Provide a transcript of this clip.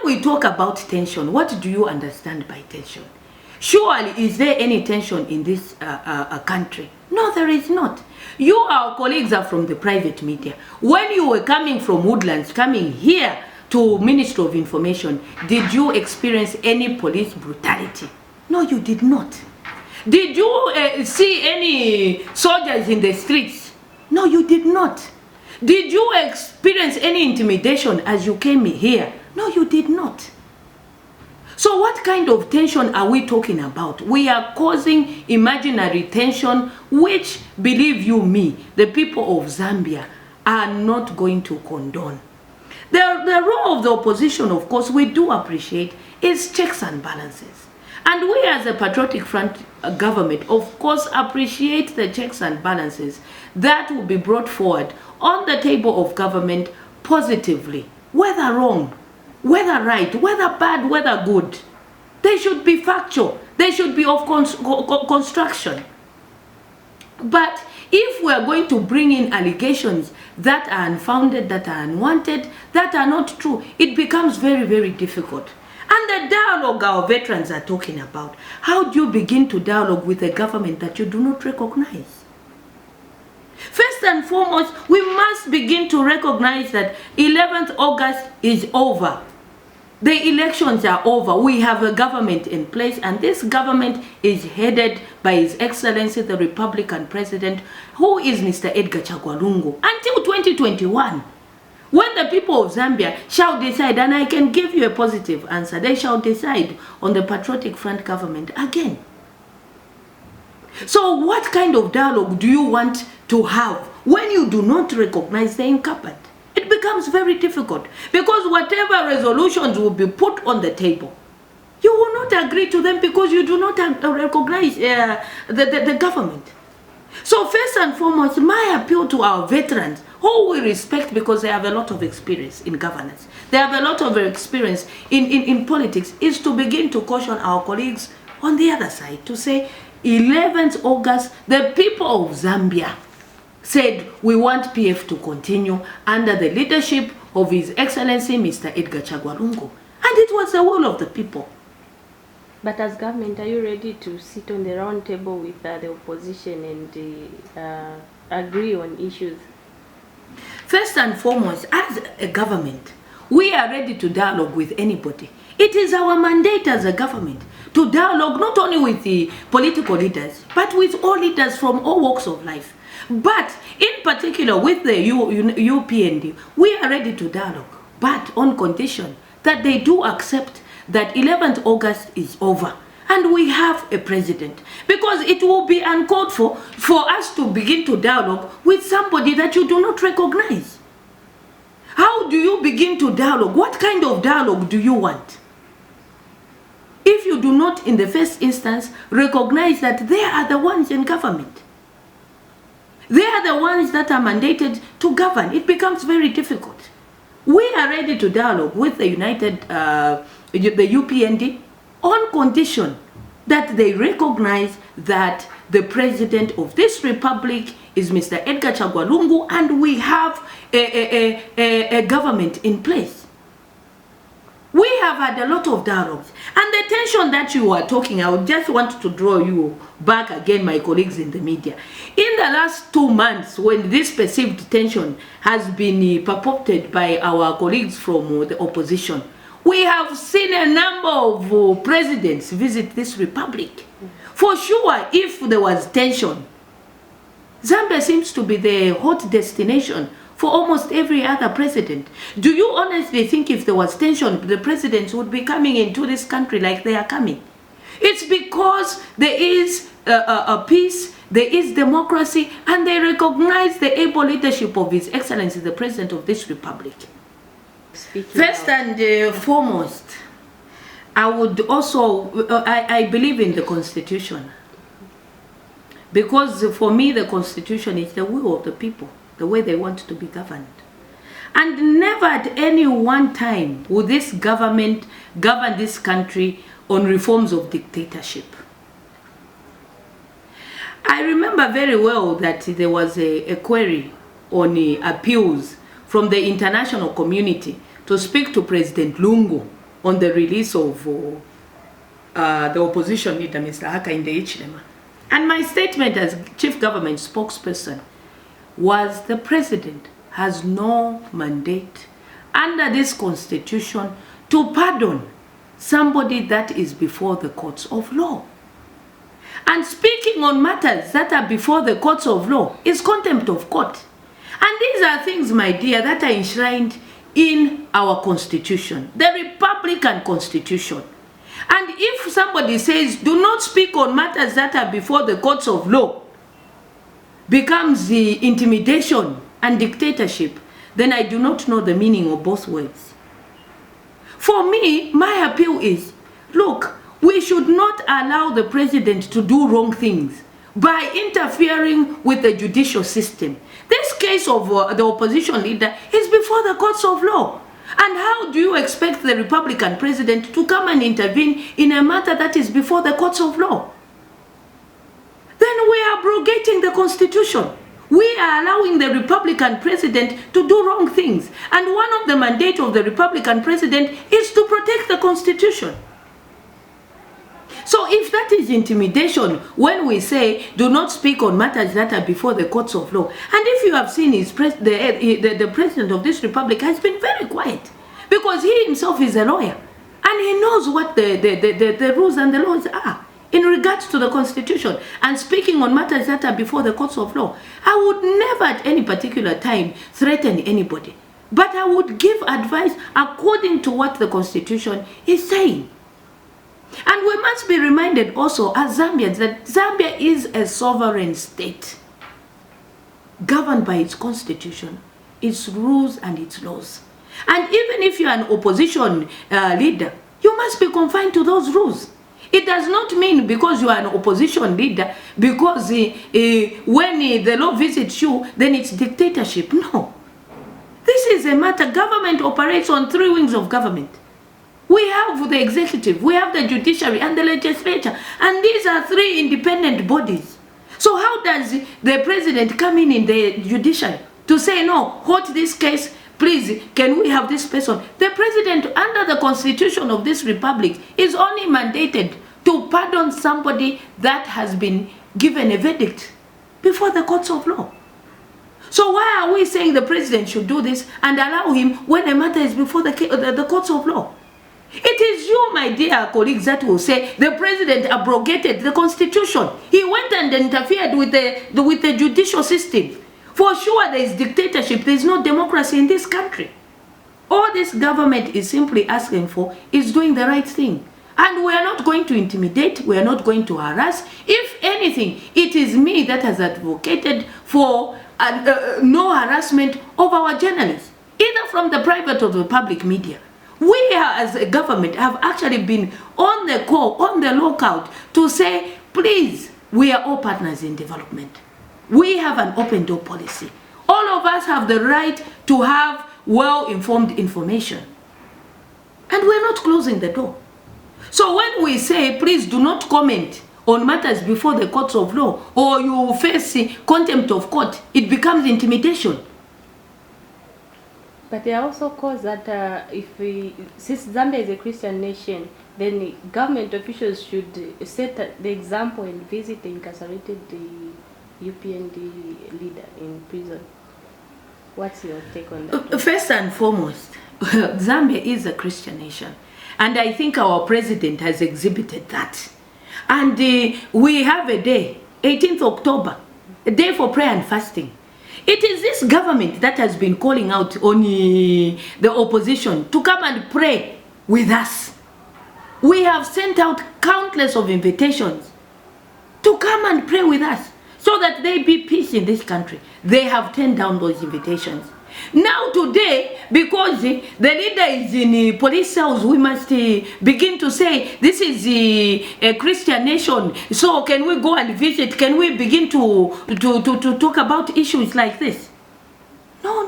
we talk about tension, what do you understand by tension? Surely, is there any tension in this country? No, there is not. You, our colleagues, are from the private media. When you were coming from Woodlands, coming here to Ministry of Information, did you experience any police brutality? No, you did not. Did you see any soldiers in the streets? No, you did not. Did you experience any intimidation as you came here? No, you did not. So what kind of tension are we talking about? We are causing imaginary tension, which, believe you me, the people of Zambia are not going to condone. The role of the opposition, of course, we do appreciate, is checks and balances. And we as a Patriotic Front government, of course, appreciate the checks and balances that will be brought forward on the table of government positively, whether wrong, whether right, whether bad, whether good. They should be factual. They should be of construction. But if we are going to bring in allegations that are unfounded, that are unwanted, that are not true, it becomes very, very difficult. And the dialogue our veterans are talking about, how do you begin to dialogue with a government that you do not recognize? First and foremost, we must begin to recognize that 11th August is over. The elections are over. We have a government in place, and this government is headed by His Excellency the Republican President, who is Mr. Edgar Lungu, until 2021. When the people of Zambia shall decide, and I can give you a positive answer, they shall decide on the Patriotic Front government again. So what kind of dialogue do you want to have when you do not recognize the incumbent? It becomes very difficult, because whatever resolutions will be put on the table, you will not agree to them because you do not recognize the government. So first and foremost, my appeal to our veterans, who we respect because they have a lot of experience in governance, they have a lot of experience in politics, is to begin to caution our colleagues on the other side to say 11th August, the people of Zambia said we want PF to continue under the leadership of His Excellency Mr. Edgar Lungu. And it was the will of the people. But as government, are you ready to sit on the round table with the opposition and agree on issues? First and foremost, as a government, we are ready to dialogue with anybody. It is our mandate as a government to dialogue not only with the political leaders, but with all leaders from all walks of life. But in particular with the UPND, we are ready to dialogue, but on condition that they do accept that 11th August is over and we have a president. Because it will be uncalled for us to begin to dialogue with somebody that you do not recognize. How do you begin to dialogue? What kind of dialogue do you want? If you do not, in the first instance, recognize that they are the ones in government. They are the ones that are mandated to govern. It becomes very difficult. We are ready to dialogue with the the UPND on condition that they recognize that the president of this republic is Mr. Edgar Lungu, and we have a government in place. We have had a lot of dialogues, and the tension that you are talking, I would just want to draw you back again, my colleagues in the media. In the last 2 months, when this perceived tension has been purported by our colleagues from the opposition, we have seen a number of presidents visit this republic. For sure, if there was tension, Zambia seems to be the hot destination for almost every other president. Do you honestly think if there was tension, the presidents would be coming into this country like they are coming? It's because there is a peace, there is democracy, and they recognize the able leadership of His Excellency, the President of this republic. First and foremost, I would also, I believe in the Constitution. Because for me, the Constitution is the will of the people, the way they want to be governed. And never at any one time will this government govern this country on reforms of dictatorship. I remember very well that there was a query on appeals from the international community to speak to President Lungu on the release of the opposition leader, Mr. Hakainde Hichilema. And my statement as chief government spokesperson was the president has no mandate under this constitution to pardon somebody that is before the courts of law. And speaking on matters that are before the courts of law is contempt of court. And these are things, my dear, that are enshrined in our constitution, the Republican Constitution. And if somebody says, do not speak on matters that are before the courts of law, becomes the intimidation and dictatorship, then I do not know the meaning of both words. For me, my appeal is, look, we should not allow the president to do wrong things by interfering with the judicial system. This case of the opposition leader is before the courts of law. And how do you expect the Republican president to come and intervene in a matter that is before the courts of law? Then we are abrogating the constitution. We are allowing the Republican president to do wrong things. And one of the mandates of the Republican president is to protect the constitution. So if that is intimidation, when we say do not speak on matters that are before the courts of law, and if you have seen the president of this republic has been very quiet, because he himself is a lawyer, and he knows what the rules and the laws are in regards to the constitution, and speaking on matters that are before the courts of law. I would never at any particular time threaten anybody, but I would give advice according to what the constitution is saying. And we must be reminded also as Zambians that Zambia is a sovereign state governed by its constitution, its rules and its laws. And even if you're an opposition leader, you must be confined to those rules. It does not mean because you are an opposition leader, because when the law visits you, then it's dictatorship. No. This is a matter. Government operates on three wings of government. We have the executive, we have the judiciary and the legislature. And these are three independent bodies. So how does the president come in the judiciary to say, no, hold this case, please, can we have this person? The president, under the constitution of this republic, is only mandated to pardon somebody that has been given a verdict before the courts of law. So why are we saying the president should do this and allow him when a matter is before the courts of law? It is you, my dear colleagues, that will say the president abrogated the constitution. He went and interfered with the judicial system. For sure, there is dictatorship. There is no democracy in this country. All this government is simply asking for is doing the right thing. And we are not going to intimidate. We are not going to harass. If anything, it is me that has advocated for no harassment of our journalists, either from the private or the public media. We as a government have actually been on the call, on the lookout to say, please, we are all partners in development. We have an open door policy. All of us have the right to have well-informed information. And we're not closing the door. So when we say, please do not comment on matters before the courts of law, or you face contempt of court, it becomes intimidation. But there are also calls that since Zambia is a Christian nation, then government officials should set the example and visit the incarcerated UPND leader in prison. What's your take on that? First and foremost, Zambia is a Christian nation. And I think our president has exhibited that. And we have a day, 18th October, a day for prayer and fasting. It is this government that has been calling out on the opposition to come and pray with us. We have sent out countless of invitations to come and pray with us so that there be peace in this country. They have turned down those invitations. Now today, because the leader is in police cells, we must begin to say, this is a Christian nation, so can we go and visit? Can we begin to talk about issues like this? No.